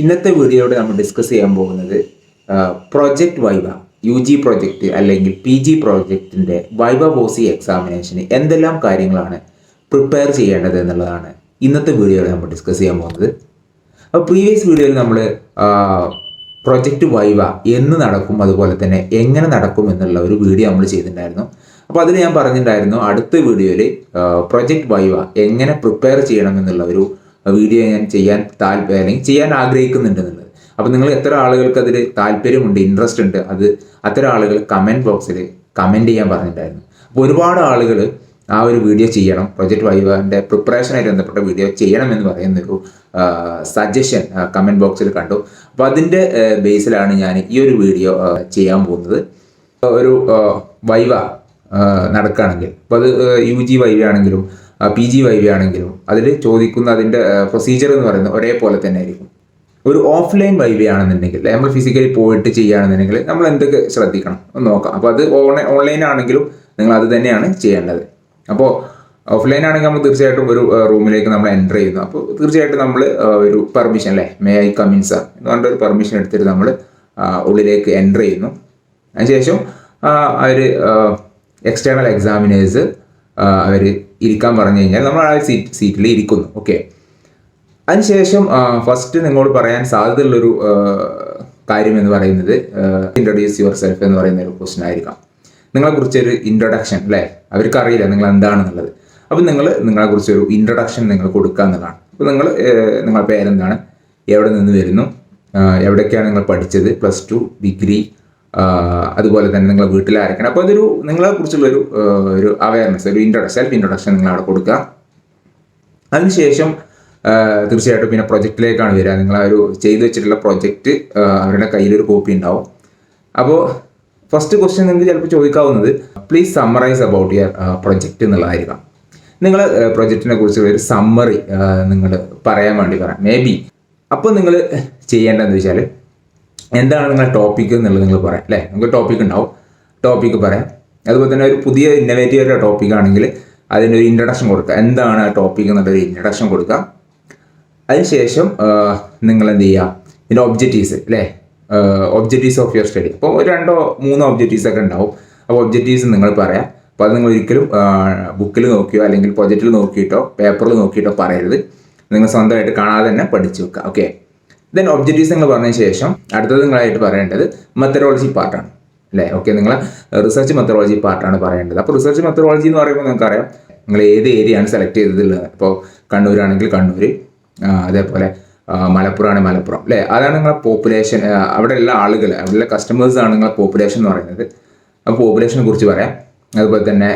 ഇന്നത്തെ വീഡിയോയോട് നമ്മൾ ഡിസ്കസ് ചെയ്യാൻ പോകുന്നത് പ്രൊജക്റ്റ് വൈവ UG പ്രൊജക്റ്റ് അല്ലെങ്കിൽ PG പ്രോജക്റ്റിൻ്റെ വൈവ പോസി എക്സാമിനേഷന് എന്തെല്ലാം കാര്യങ്ങളാണ് പ്രിപ്പയർ ചെയ്യേണ്ടത് എന്നുള്ളതാണ് ഇന്നത്തെ വീഡിയോയിൽ നമ്മൾ ഡിസ്കസ് ചെയ്യാൻ പോകുന്നത്. അപ്പോൾ പ്രീവിയസ് വീഡിയോയിൽ നമ്മൾ പ്രൊജക്റ്റ് വൈവ എന്ന് നടക്കും, അതുപോലെ തന്നെ എങ്ങനെ നടക്കും എന്നുള്ള ഒരു വീഡിയോ നമ്മൾ ചെയ്തിട്ടുണ്ടായിരുന്നു. അപ്പോൾ അതിൽ ഞാൻ പറഞ്ഞിട്ടുണ്ടായിരുന്നു അടുത്ത വീഡിയോയിൽ പ്രൊജക്റ്റ് വൈവ എങ്ങനെ പ്രിപ്പയർ ചെയ്യണം എന്നുള്ള ഒരു വീഡിയോ ഞാൻ ചെയ്യാൻ ആഗ്രഹിക്കുന്നുണ്ടെന്നുള്ളത്. അപ്പോൾ നിങ്ങൾ എത്ര ആളുകൾക്ക് അതിൽ താല്പര്യമുണ്ട്, ഇൻട്രസ്റ്റ് ഉണ്ട്, അത്തരം ആളുകൾ കമൻറ്റ് ബോക്സിൽ കമൻറ്റ് ചെയ്യാൻ പറഞ്ഞിട്ടുണ്ടായിരുന്നു. അപ്പോൾ ഒരുപാട് ആളുകൾ ആ ഒരു വീഡിയോ ചെയ്യണം, പ്രൊജക്റ്റ് വൈവൻ്റെ പ്രിപ്പറേഷനായിട്ട് ബന്ധപ്പെട്ട വീഡിയോ ചെയ്യണം എന്ന് പറയുന്നൊരു സജഷൻ കമൻറ്റ് ബോക്സിൽ കണ്ടു. അപ്പോൾ അതിൻ്റെ ബേസിലാണ് ഞാൻ ഈ ഒരു വീഡിയോ ചെയ്യാൻ പോകുന്നത്. ഒരു വൈവ നടക്കുകയാണെങ്കിൽ, അപ്പോൾ അത് UG വൈവ ആണെങ്കിലും PG വൈവ ആണെങ്കിലും അതിൽ ചോദിക്കുന്ന അതിൻ്റെ പ്രൊസീജിയർ എന്ന് പറയുന്നത് ഒരേപോലെ തന്നെ ആയിരിക്കും. ഒരു ഓഫ്ലൈൻ വൈവ ആണെന്നുണ്ടെങ്കിൽ, നമ്മൾ ഫിസിക്കലി പോയിട്ട് ചെയ്യുകയാണെന്നുണ്ടെങ്കിൽ നമ്മൾ എന്തൊക്കെ ശ്രദ്ധിക്കണം ഒന്ന് നോക്കാം. അപ്പോൾ അത് ഓൺലൈൻ ആണെങ്കിലും നിങ്ങൾ അത് തന്നെയാണ് ചെയ്യേണ്ടത്. അപ്പോൾ ഓഫ്ലൈൻ ആണെങ്കിൽ നമ്മൾ തീർച്ചയായിട്ടും ഒരു റൂമിലേക്ക് നമ്മൾ എൻ്റർ ചെയ്യുന്നു. അപ്പോൾ തീർച്ചയായിട്ടും നമ്മൾ ഒരു permission, may I come in sir എന്ന് പറഞ്ഞിട്ട് ഒരു പെർമിഷൻ എടുത്തിട്ട് നമ്മൾ ഉള്ളിലേക്ക് എൻ്റർ ചെയ്യുന്നു. അതിനുശേഷം അവർ എക്സ്റ്റേണൽ എക്സാമിനേഴ്സ് അവർ ഇരിക്കാൻ പറഞ്ഞു കഴിഞ്ഞാൽ നമ്മൾ ആ സീറ്റിൽ ഇരിക്കുന്നു. ഓക്കെ, അതിനുശേഷം ഫസ്റ്റ് നിങ്ങളോട് പറയാൻ സാധ്യതയുള്ളൊരു കാര്യം എന്ന് പറയുന്നത് ഇൻട്രൊഡ്യൂസ് യുവർ സെൽഫ് എന്ന് പറയുന്ന ഒരു ക്വസ്റ്റ്യൻ ആയിരിക്കാം. നിങ്ങളെക്കുറിച്ചൊരു ഇൻട്രൊഡക്ഷൻ, അവർക്ക് അറിയില്ല നിങ്ങൾ എന്താണെന്നുള്ളത്. അപ്പോൾ നിങ്ങളെക്കുറിച്ചൊരു ഇൻട്രൊഡക്ഷൻ നിങ്ങൾ കൊടുക്കുക എന്നുള്ളതാണ്. അപ്പോൾ നിങ്ങളുടെ പേരെന്താണ്, എവിടെ നിന്ന് വരുന്നു, എവിടേക്കാണ് നിങ്ങൾ പഠിച്ചത്, +2, ഡിഗ്രി, അതുപോലെ തന്നെ നിങ്ങളെ വീട്ടിലായിരിക്കണം. അപ്പോൾ അതൊരു നിങ്ങളെക്കുറിച്ചുള്ളൊരു ഒരു അവയർനെസ്, ഒരു സെൽഫ് ഇൻട്രൊഡക്ഷൻ നിങ്ങൾ അവിടെ കൊടുക്കുക. അതിനുശേഷം തീർച്ചയായിട്ടും പിന്നെ പ്രൊജക്റ്റിലേക്കാണ് വരിക. നിങ്ങൾ ആ ഒരു ചെയ്തു വെച്ചിട്ടുള്ള പ്രൊജക്റ്റ് അവരുടെ കയ്യിലൊരു കോപ്പി ഉണ്ടാവും. അപ്പോൾ ഫസ്റ്റ് ക്വസ്റ്റ്യൻ നിങ്ങൾക്ക് ചിലപ്പോൾ ചോദിക്കാവുന്നത് please summarise about your project എന്നുള്ളതായിരിക്കാം. നിങ്ങൾ പ്രൊജക്റ്റിനെ കുറിച്ചുള്ള ഒരു സമ്മറി നിങ്ങൾ പറയാൻ വേണ്ടി പറയാം മേ ബി. അപ്പോൾ നിങ്ങൾ ചെയ്യേണ്ടതെന്ന് വെച്ചാൽ എന്താണ് നിങ്ങളുടെ ടോപ്പിക് എന്നുള്ളത് നിങ്ങൾ പറയാം. നമുക്ക് ടോപ്പിക് ഉണ്ടാവും, ടോപ്പിക്ക് പറയാം. അതുപോലെ തന്നെ ഒരു പുതിയ ഇന്നോവേറ്റീവ് ടോപ്പിക് ആണെങ്കിൽ അതിനൊരു ഇൻട്രഡക്ഷൻ കൊടുക്കുക. എന്താണ് ആ ടോപ്പിക് എന്നുള്ളൊരു ഇൻട്രഡക്ഷൻ കൊടുക്കുക. അതിനുശേഷം നിങ്ങൾ എന്ത് ചെയ്യുക, ഇതിൻ്റെ objectives objectives of your study. അപ്പോൾ 2-3 ഒബ്ജക്റ്റീവ്സ് ഒക്കെ ഉണ്ടാവും. അപ്പോൾ ഒബ്ജക്റ്റീവ്സ് നിങ്ങൾ പറയാം. അപ്പോൾ അത് നിങ്ങൾ ഒരിക്കലും ബുക്കിൽ നോക്കിയോ അല്ലെങ്കിൽ പ്രൊജക്റ്റിൽ നോക്കിയിട്ടോ പേപ്പറിൽ നോക്കിയിട്ടോ പറയരുത്. നിങ്ങൾ സ്വന്തമായിട്ട് കാണാതെ തന്നെ പഠിച്ചു വെക്കുക. ഓക്കെ, ദെൻ ഒബ്ജക്റ്റീവ്സ് നിങ്ങൾ പറഞ്ഞതിന് ശേഷം അടുത്തത് നിങ്ങളായിട്ട് പറയേണ്ടത് മെത്തഡോളജി പാർട്ടാണ്. ഓക്കെ, നിങ്ങൾ റിസർച്ച് മെത്തഡോളജി പാർട്ടാണ് പറയേണ്ടത്. അപ്പോൾ റിസർച്ച് മെത്തഡോളജി എന്ന് പറയുമ്പോൾ നിങ്ങൾക്കറിയാം നിങ്ങൾ ഏത് ഏരിയയാണ് സെലക്ട് ചെയ്തിട്ടുള്ളത്. ഇപ്പോൾ കണ്ണൂരാണെങ്കിൽ കണ്ണൂർ, അതേപോലെ മലപ്പുറമാണ് മലപ്പുറം, അതാണ് നിങ്ങളെ പോപ്പുലേഷൻ. അവിടെയുള്ള ആളുകൾ, അവിടെയുള്ള കസ്റ്റമേഴ്സാണ് നിങ്ങളെ പോപ്പുലേഷൻ എന്ന് പറയുന്നത്. അപ്പോൾ പോപ്പുലേഷനെ കുറിച്ച് പറയാം. അതുപോലെ തന്നെ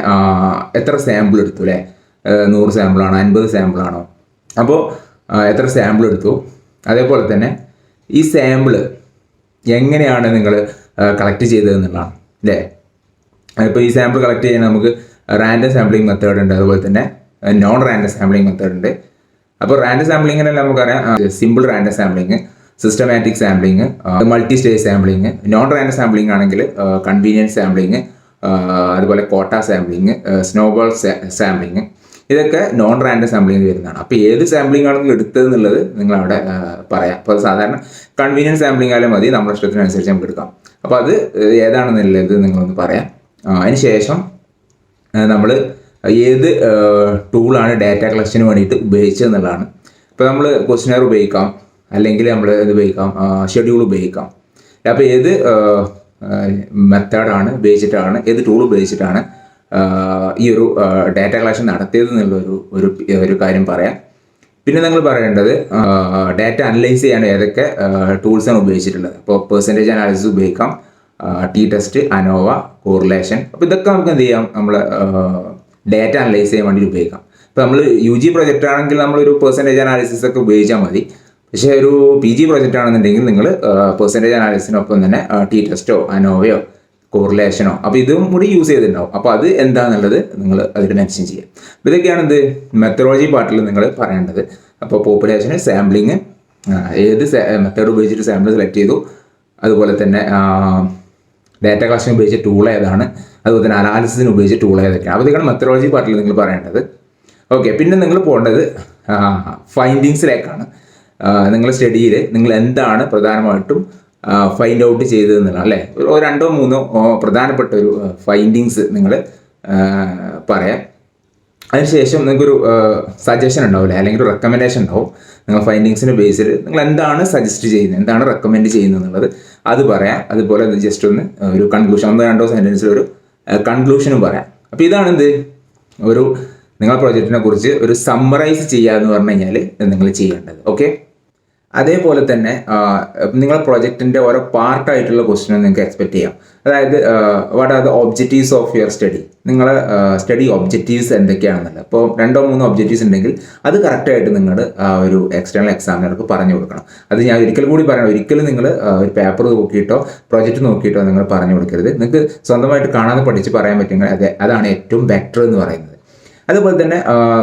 എത്ര സാമ്പിൾ എടുത്തു, 100 സാമ്പിളാണോ 50 സാമ്പിളാണോ, അപ്പോൾ എത്ര സാമ്പിൾ എടുത്തു. അതേപോലെ തന്നെ ഈ സാമ്പിൾ എങ്ങനെയാണ് നിങ്ങൾ കളക്ട് ചെയ്തതെന്നുള്ളതാണ്. ഇപ്പോൾ ഈ സാമ്പിൾ കളക്ട് ചെയ്യാൻ നമുക്ക് റാൻഡം സാമ്പിളിംഗ് മെത്തേഡ് ഉണ്ട്, അതുപോലെ തന്നെ നോൺ റാൻഡം സാമ്പിളിംഗ് മെത്തേഡ് ഉണ്ട്. അപ്പോൾ റാൻഡം സാമ്പിളിങ്ങിനെ നമുക്കറിയാം simple random sampling, systematic sampling, multi stage sampling. Non random sampling ആണെങ്കിൽ കൺവീനിയൻസ് സാമ്പിളിങ്, അതുപോലെ കോട്ട സാമ്പിളിങ്, സ്നോബോൾ സാമ്പിളിങ്, ഇതൊക്കെ നോൺ റാൻഡം സാമ്പിളിംഗ് വരുന്നതാണ്. അപ്പോൾ ഏത് സാമ്പിളിംഗ് ആണ് നിങ്ങൾ എടുത്തതെന്നുള്ളത് നിങ്ങളവിടെ പറയാം. അപ്പോൾ സാധാരണ കൺവീനിയൻസ് സാമ്പിളിംഗ് ആയാലും മതി, നമ്മുടെ ഇഷ്ടത്തിനനുസരിച്ച് നമുക്ക് എടുക്കാം. അപ്പോൾ അത് ഏതാണെന്നുള്ളത് നിങ്ങളൊന്ന് പറയാം. അതിന് ശേഷം നമ്മൾ ഏത് ടൂളാണ് ഡാറ്റ കളക്ഷന് വേണ്ടിയിട്ട് ഉപയോഗിച്ചതെന്നുള്ളതാണ്. ഇപ്പോൾ നമ്മൾ ക്വസ്റ്റ്യനർ ഉപയോഗിക്കാം, അല്ലെങ്കിൽ നമ്മൾ ഇത് ഉപയോഗിക്കാം, ഷെഡ്യൂൾ ഉപയോഗിക്കാം. അപ്പോൾ ഏത് മെത്തേഡാണ് ഉപയോഗിച്ചിട്ടാണ്, ഏത് ടൂൾ ഉപയോഗിച്ചിട്ടാണ് ഈ ഒരു ഡാറ്റ കളക്ഷൻ നടത്തിയത് എന്നുള്ള ഒരു കാര്യം പറയാം. പിന്നെ നിങ്ങൾ പറയേണ്ടത് ഡാറ്റ അനലൈസ് ചെയ്യാൻ ഏതൊക്കെ ടൂൾസാണ് ഉപയോഗിച്ചിട്ടുള്ളത്. അപ്പോൾ പെർസെൻറ്റേജ് അനാലിസിസ് ഉപയോഗിക്കാം, T-ടെസ്റ്റ്, അനോവ, കോറിലേഷൻ. അപ്പോൾ ഇതൊക്കെ നമുക്ക് എന്ത് ചെയ്യാം, നമ്മൾ ഡാറ്റ അനലൈസ് ചെയ്യാൻ വേണ്ടി ഉപയോഗിക്കാം. ഇപ്പോൾ നമ്മൾ UG പ്രൊജക്റ്റ് ആണെങ്കിൽ നമ്മളൊരു പെർസെൻറ്റേജ് അനാലിസിസ് ഒക്കെ ഉപയോഗിച്ചാൽ മതി. പക്ഷേ ഒരു PG പ്രൊജക്റ്റ് ആണെന്നുണ്ടെങ്കിൽ നിങ്ങൾ പെർസെൻറ്റേജ് അനാലിസിനൊപ്പം തന്നെ T-ടെസ്റ്റോ അനോവയോ കോറിലേഷനോ അപ്പോൾ ഇതും കൂടി യൂസ് ചെയ്തിട്ടുണ്ടാവും. അപ്പോൾ അത് എന്താണെന്നുള്ളത് നിങ്ങൾ അതിൽ മെൻഷൻ ചെയ്യുക. അപ്പോൾ ഇതൊക്കെയാണ് മെത്തഡോളജി പാർട്ടിൽ നിങ്ങൾ പറയേണ്ടത്. അപ്പോൾ പോപ്പുലേഷന്, സാമ്പിളിങ്, ഏത് മെത്തേഡ് ഉപയോഗിച്ചിട്ട് സാമ്പിൾ സെലക്ട് ചെയ്തു, അതുപോലെ തന്നെ ഡാറ്റ കളക്ഷൻ ഉപയോഗിച്ച ടൂൾ ഏതാണ്, അതുപോലെ തന്നെ അനാലിസിസിന് ഉപയോഗിച്ച ടൂൾ ഏതൊക്കെയാണ്. അപ്പോൾ ഇതൊക്കെയാണ് മെത്തഡോളജി പാർട്ടിൽ നിങ്ങൾ പറയേണ്ടത്. ഓക്കെ, പിന്നെ നിങ്ങൾ പോകേണ്ടത് ഫൈൻഡിങ്സിലേക്കാണ്. നിങ്ങളുടെ സ്റ്റഡിയിൽ നിങ്ങൾ എന്താണ് പ്രധാനമായിട്ടും ഫൈൻഡ് ഔട്ട് ചെയ്തതെന്നുള്ള അല്ലേ, ഒരു 2-3 പ്രധാനപ്പെട്ട ഒരു ഫൈൻഡിങ്സ് നിങ്ങൾ പറയാം. അതിനുശേഷം നിങ്ങൾക്കൊരു സജഷൻ ഉണ്ടാവില്ലേ, അല്ലെങ്കിൽ ഒരു റെക്കമെൻഡേഷൻ ഉണ്ടാവും. നിങ്ങൾ ഫൈൻഡിങ്സിൻ്റെ ബേസിൽ നിങ്ങൾ എന്താണ് സജസ്റ്റ് ചെയ്യുന്നത്, എന്താണ് റെക്കമെൻഡ് ചെയ്യുന്നത് എന്നുള്ളത് അത് പറയാം. അതുപോലെ ജസ്റ്റ് ഒന്ന് ഒരു കൺക്ലൂഷൻ, 1-2 സെൻറ്റൻസിൽ ഒരു കൺക്ലൂഷനും പറയാം. അപ്പോൾ ഇതാണ് എന്ത് ഒരു നിങ്ങളുടെ പ്രൊജക്റ്റിനെ കുറിച്ച് ഒരു സമ്മറൈസ് ചെയ്യുക എന്ന് പറഞ്ഞു കഴിഞ്ഞാൽ നിങ്ങൾ ചെയ്യേണ്ടത്. ഓക്കെ, അതേപോലെ തന്നെ നിങ്ങൾ പ്രൊജക്റ്റിൻ്റെ ഓരോ പാർട്ടായിട്ടുള്ള ക്വസ്റ്റ്യൻ നിങ്ങൾക്ക് എക്സ്പെക്ട് ചെയ്യാം. അതായത് what are the objectives of your study, നിങ്ങളെ സ്റ്റഡി ഒബ്ജക്റ്റീവ്സ് എന്തൊക്കെയാണെന്നുള്ളത്. ഇപ്പോൾ 2-3 ഒബ്ജക്റ്റീവ്സ് ഉണ്ടെങ്കിൽ അത് കറക്റ്റായിട്ട് നിങ്ങൾ ഒരു എക്സ്റ്റേണൽ എക്സാമിനർക്ക് പറഞ്ഞു കൊടുക്കണം. അത് ഞാൻ ഒരിക്കൽ കൂടി പറയണം, ഒരിക്കലും നിങ്ങൾ ഒരു പേപ്പർ നോക്കിയിട്ടോ പ്രൊജക്റ്റ് നോക്കിയിട്ടോ നിങ്ങൾ പറഞ്ഞു കൊടുക്കരുത്. നിങ്ങൾക്ക് സ്വന്തമായിട്ട് കാണാതെ പഠിച്ച് പറയാൻ പറ്റുമെങ്കിൽ അതാണ് ഏറ്റവും ബെറ്റർ എന്ന് പറയുന്നത്. അതുപോലെ തന്നെ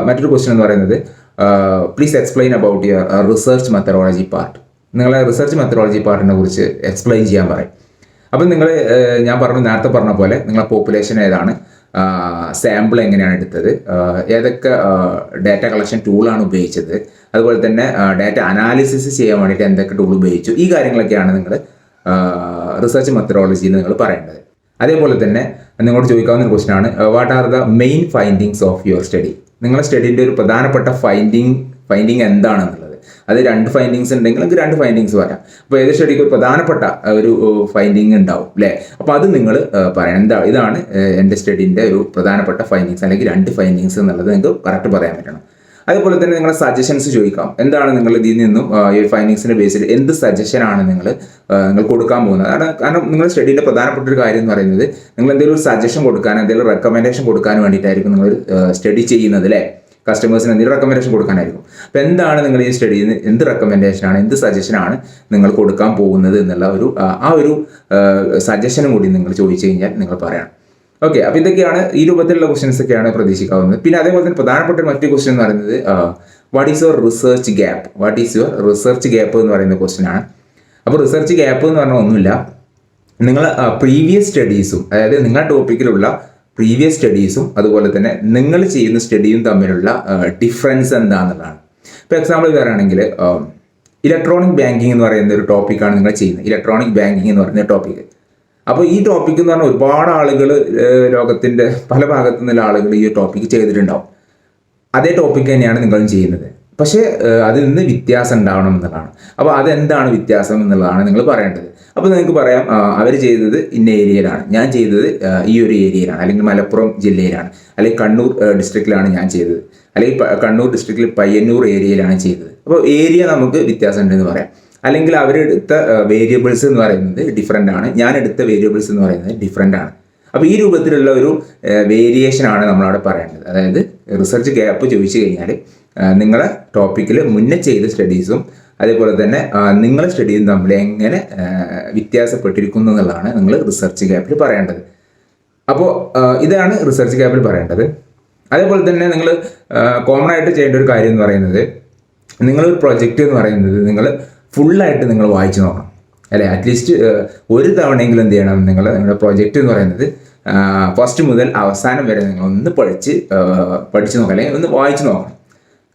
മറ്റൊരു ക്വസ്റ്റ്യൻ എന്ന് പറയുന്നത് please explain about your research methodology part. നിങ്ങളെ റിസർച്ച് മെത്തഡോളജി പാർട്ടിനെ കുറിച്ച് എക്സ്പ്ലെയിൻ ചെയ്യാൻ പറയും. അപ്പം നിങ്ങൾ ഞാൻ നേരത്തെ പറഞ്ഞ പോലെ നിങ്ങളെ പോപ്പുലേഷൻ ഏതാണ്, സാമ്പിൾ എങ്ങനെയാണ് എടുത്തത്, ഏതൊക്കെ ഡാറ്റ കളക്ഷൻ ടൂളാണ് ഉപയോഗിച്ചത്, അതുപോലെ തന്നെ ഡാറ്റ അനാലിസിസ് ചെയ്യാൻ വേണ്ടിയിട്ട് എന്തൊക്കെ ടൂൾ ഉപയോഗിച്ചു, ഈ കാര്യങ്ങളൊക്കെയാണ് നിങ്ങൾ റിസർച്ച് മെത്തഡോളജിയിൽ നിങ്ങൾ പറയേണ്ടത്. അതേപോലെ തന്നെ നിങ്ങളോട് ചോദിക്കാവുന്ന ഒരു ക്വസ്റ്റ്യൻ ആണ് what are the main findings of your study. നിങ്ങളുടെ സ്റ്റഡീൻ്റെ ഒരു പ്രധാനപ്പെട്ട ഫൈൻഡിങ് എന്താണെന്നുള്ളത്. അത് 2 ഫൈൻഡിങ്സ് ഉണ്ടെങ്കിൽ നമുക്ക് 2 ഫൈൻഡിങ്സ് പറയാം. അപ്പോൾ ഏത് സ്റ്റഡിക്ക് ഒരു പ്രധാനപ്പെട്ട ഒരു ഫൈൻഡിങ് ഉണ്ടാവും അല്ലേ. അപ്പോൾ അത് നിങ്ങൾ പറയാം, ഇതാണ് എൻ്റെ സ്റ്റഡീൻ്റെ ഒരു പ്രധാനപ്പെട്ട ഫൈൻഡിങ്സ് അല്ലെങ്കിൽ 2 ഫൈൻഡിങ്സ് എന്നുള്ളത് നിങ്ങൾക്ക് കറക്റ്റ് പറയാൻ പറ്റണം. അതുപോലെ തന്നെ നിങ്ങളുടെ സജഷൻസ് ചോദിക്കാം. എന്താണ് നിങ്ങൾ ഇതിൽ നിന്നും ഈ ഫൈൻഡിങ്സിൻ്റെ ബേസിൽ എന്ത് സജഷനാണ് നിങ്ങൾ കൊടുക്കാൻ പോകുന്നത്. കാരണം നിങ്ങളുടെ സ്റ്റഡീൻ്റെ പ്രധാനപ്പെട്ട ഒരു കാര്യം എന്ന് പറയുന്നത് നിങ്ങൾ എന്തെങ്കിലും ഒരു സജഷൻ കൊടുക്കാൻ, എന്തെങ്കിലും റെക്കമെൻഡേഷൻ കൊടുക്കാൻ വേണ്ടിയിട്ടായിരിക്കും നിങ്ങൾ സ്റ്റഡി ചെയ്യുന്നത് അല്ലേ. കസ്റ്റമേഴ്സിന് എന്തെങ്കിലും റെക്കമെൻഡേഷൻ കൊടുക്കാനായിരിക്കും. അപ്പോൾ എന്താണ് നിങ്ങൾ ഈ സ്റ്റഡിയിൽ നിന്ന് എന്ത് റെക്കമെൻഡേഷനാണ്, എന്ത് സജഷനാണ് നിങ്ങൾ കൊടുക്കാൻ പോകുന്നത് എന്നുള്ള ഒരു സജഷനും കൂടി നിങ്ങൾ ചോദിച്ചു കഴിഞ്ഞാൽ നിങ്ങൾ പറയണം. ഓക്കെ, അപ്പോൾ ഇതൊക്കെയാണ് ഈ രൂപത്തിലുള്ള ക്വസ്റ്റ്യൻസ് ഒക്കെയാണ് പ്രതീക്ഷിക്കാവുന്നത്. പിന്നെ അതേപോലെ തന്നെ പ്രധാനപ്പെട്ട മറ്റൊരു ക്വസ്റ്റ്യൻ എന്ന് പറയുന്നത് what is your research gap. What is your research gap എന്ന് പറയുന്ന ക്വസ്റ്റ്യൻ ആണ്. അപ്പോൾ റിസർച്ച് ഗ്യാപ്പ് എന്ന് പറഞ്ഞാൽ ഒന്നുമില്ല, നിങ്ങൾ പ്രീവിയസ് സ്റ്റഡീസും അതായത് നിങ്ങളുടെ ടോപ്പിക്കിലുള്ള പ്രീവിയസ് സ്റ്റഡീസും അതുപോലെ തന്നെ നിങ്ങൾ ചെയ്യുന്ന സ്റ്റഡിയും തമ്മിലുള്ള ഡിഫറൻസ് എന്താണെന്നുള്ളതാണ്. ഇപ്പോൾ എക്സാമ്പിൾ പറയുകയാണെങ്കിൽ ഇലക്ട്രോണിക് ബാങ്കിങ് എന്ന് പറയുന്ന ഒരു ടോപ്പിക്കാണ് നിങ്ങൾ ചെയ്യുന്നത്. ഇലക്ട്രോണിക് ബാങ്കിങ് എന്ന് പറയുന്ന ടോപ്പിക്ക്. അപ്പോൾ ഈ ടോപ്പിക്ക് എന്ന് പറഞ്ഞാൽ ഒരുപാട് ആളുകൾ ലോകത്തിൻ്റെ പല ഭാഗത്തു നിന്നുള്ള ആളുകൾ ഈ ടോപ്പിക്ക് ചെയ്തിട്ടുണ്ടാവും. അതേ ടോപ്പിക്ക് തന്നെയാണ് നിങ്ങളും ചെയ്യുന്നത്. പക്ഷേ അതിൽ നിന്ന് വ്യത്യാസം ഉണ്ടാവണം എന്നുള്ളതാണ്. അപ്പോൾ അതെന്താണ് വ്യത്യാസം എന്നുള്ളതാണ് നിങ്ങൾ പറയേണ്ടത്. അപ്പോൾ നിങ്ങൾക്ക് പറയാം അവർ ചെയ്തത് ഇന്ന ഏരിയയിലാണ്, ഞാൻ ചെയ്തത് ഈ ഒരു ഏരിയയിലാണ്, അല്ലെങ്കിൽ മലപ്പുറം ജില്ലയിലാണ്, അല്ലെങ്കിൽ കണ്ണൂർ ഡിസ്ട്രിക്റ്റിലാണ് ഞാൻ ചെയ്തത്, അല്ലെങ്കിൽ കണ്ണൂർ ഡിസ്ട്രിക്റ്റിൽ പയ്യന്നൂർ ഏരിയയിലാണ് ചെയ്തത്. അപ്പോൾ ഏരിയ നമുക്ക് വ്യത്യാസം ഉണ്ടെന്ന് പറയാം. അല്ലെങ്കിൽ അവരെടുത്ത വേരിയബിൾസ് എന്ന് പറയുന്നത് ഡിഫറെൻ്റ് ആണ്, ഞാൻ എടുത്ത വേരിയബിൾസ് എന്ന് പറയുന്നത് ഡിഫറെൻ്റ് ആണ്. അപ്പോൾ ഈ രൂപത്തിലുള്ള ഒരു വേരിയേഷനാണ് നമ്മളവിടെ പറയേണ്ടത്. അതായത് റിസർച്ച് ഗ്യാപ്പ് ചോദിച്ചു കഴിഞ്ഞാൽ നിങ്ങളെ ടോപ്പിക്കിൽ മുന്നേ ചെയ്ത സ്റ്റഡീസും അതേപോലെ തന്നെ നിങ്ങളെ സ്റ്റഡിയും തമ്മിൽ എങ്ങനെ വ്യത്യാസപ്പെട്ടിരിക്കുന്നു എന്നുള്ളതാണ് നിങ്ങൾ റിസർച്ച് ഗ്യാപ്പിൽ പറയേണ്ടത്. അപ്പോൾ ഇതാണ് റിസർച്ച് ഗ്യാപ്പിൽ പറയേണ്ടത്. അതേപോലെ തന്നെ നിങ്ങൾ കോമൺ ആയിട്ട് ചെയ്യേണ്ട ഒരു കാര്യം എന്ന് പറയുന്നത് നിങ്ങളൊരു പ്രൊജക്റ്റ് എന്ന് പറയുന്നത് നിങ്ങൾ ഫുള്ളായിട്ട് നിങ്ങൾ വായിച്ചു നോക്കണം അല്ലേ. അറ്റ്ലീസ്റ്റ് ഒരു തവണയെങ്കിലും എന്ത് ചെയ്യണം, നിങ്ങളുടെ പ്രൊജക്റ്റ് എന്ന് പറയുന്നത് ഫസ്റ്റ് മുതൽ അവസാനം വരെ നിങ്ങളൊന്ന് പഠിച്ച് നോക്കാം, അല്ലെങ്കിൽ ഒന്ന് വായിച്ച് നോക്കണം.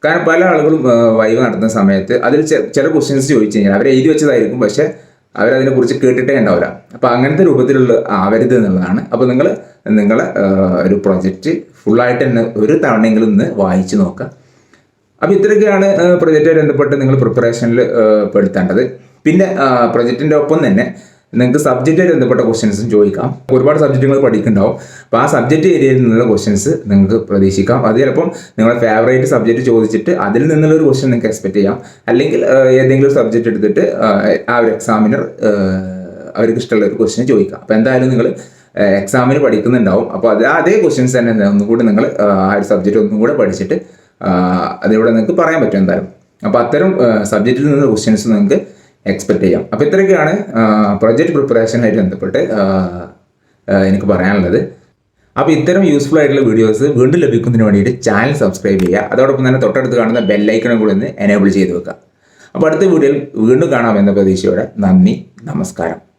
കാരണം പല ആളുകളും വൈവ നടത്തുന്ന സമയത്ത് അതിൽ ചില ക്വസ്റ്റ്യൻസ് ചോദിച്ചു കഴിഞ്ഞാൽ അവർ എഴുതി വെച്ചതായിരിക്കും, പക്ഷേ അവരതിനെക്കുറിച്ച് കേട്ടിട്ടേ ഉണ്ടാവില്ല. അപ്പോൾ അങ്ങനത്തെ രൂപത്തിലുള്ള ആവരുത് എന്നുള്ളതാണ്. അപ്പോൾ നിങ്ങളെ ഒരു പ്രൊജക്റ്റ് ഫുള്ളായിട്ട് തന്നെ ഒരു തവണയെങ്കിലും ഒന്ന് വായിച്ച് നോക്കുക. അപ്പോൾ ഇത്രയൊക്കെയാണ് പ്രൊജക്റ്റുമായി ബന്ധപ്പെട്ട് നിങ്ങൾ പ്രിപ്പറേഷനിൽ പെടുത്തേണ്ടത്. പിന്നെ പ്രൊജക്റ്റിൻ്റെ ഒപ്പം തന്നെ നിങ്ങൾക്ക് സബ്ജക്റ്റുമായി ബന്ധപ്പെട്ട ക്വസ്റ്റ്യൻസും ചോദിക്കാം. ഒരുപാട് സബ്ജക്റ്റുകൾ പഠിക്കുന്നുണ്ടാവും. അപ്പോൾ ആ സബ്ജക്റ്റ് ഏരിയയിൽ നിന്നുള്ള ക്വസ്റ്റ്യൻസ് നിങ്ങൾക്ക് പ്രതീക്ഷിക്കാം. അത് ചിലപ്പം നിങ്ങളുടെ ഫേവറേറ്റ് സബ്ജക്റ്റ് ചോദിച്ചിട്ട് അതിൽ നിന്നുള്ളൊരു ക്വസ്റ്റ്യൻ നിങ്ങൾക്ക് എക്സ്പെക്ട് ചെയ്യാം. അല്ലെങ്കിൽ ഏതെങ്കിലും ഒരു സബ്ജക്റ്റ് എടുത്തിട്ട് ആ ഒരു എക്സാമിനർ അവർക്ക് ഇഷ്ടമുള്ള ഒരു ക്വസ്റ്റ്യൻ ചോദിക്കാം. അപ്പോൾ എന്തായാലും നിങ്ങൾ എക്സാമിന് പഠിക്കുന്നുണ്ടാവും. അപ്പോൾ അതേ ക്വസ്റ്റ്യൻസ് തന്നെ ഒന്നുകൂടി നിങ്ങൾ ആ ഒരു സബ്ജക്റ്റ് ഒന്നും കൂടെ പഠിച്ചിട്ട് അതിലൂടെ നിങ്ങൾക്ക് പറയാൻ പറ്റും എന്തായാലും. അപ്പോൾ അത്തരം സബ്ജക്റ്റിൽ നിന്നുള്ള ക്വസ്റ്റ്യൻസ് നിങ്ങൾക്ക് എക്സ്പെക്ട് ചെയ്യാം. അപ്പോൾ ഇത്രയൊക്കെയാണ് പ്രൊജക്റ്റ് പ്രിപ്പറേഷനായിട്ട് ബന്ധപ്പെട്ട് എനിക്ക് പറയാനുള്ളത്. അപ്പോൾ ഇത്തരം യൂസ്ഫുൾ ആയിട്ടുള്ള വീഡിയോസ് വീണ്ടും ലഭിക്കുന്നതിന് വേണ്ടിയിട്ട് ചാനൽ സബ്സ്ക്രൈബ് ചെയ്യുക. അതോടൊപ്പം തന്നെ തൊട്ടടുത്ത് കാണുന്ന ബെല്ലൈക്കണും കൂടി ഒന്ന് എനേബിൾ ചെയ്ത് വെക്കുക. അപ്പോൾ അടുത്ത വീഡിയോയിൽ വീണ്ടും കാണാമെന്ന പ്രതീക്ഷയോടെ നന്ദി, നമസ്കാരം.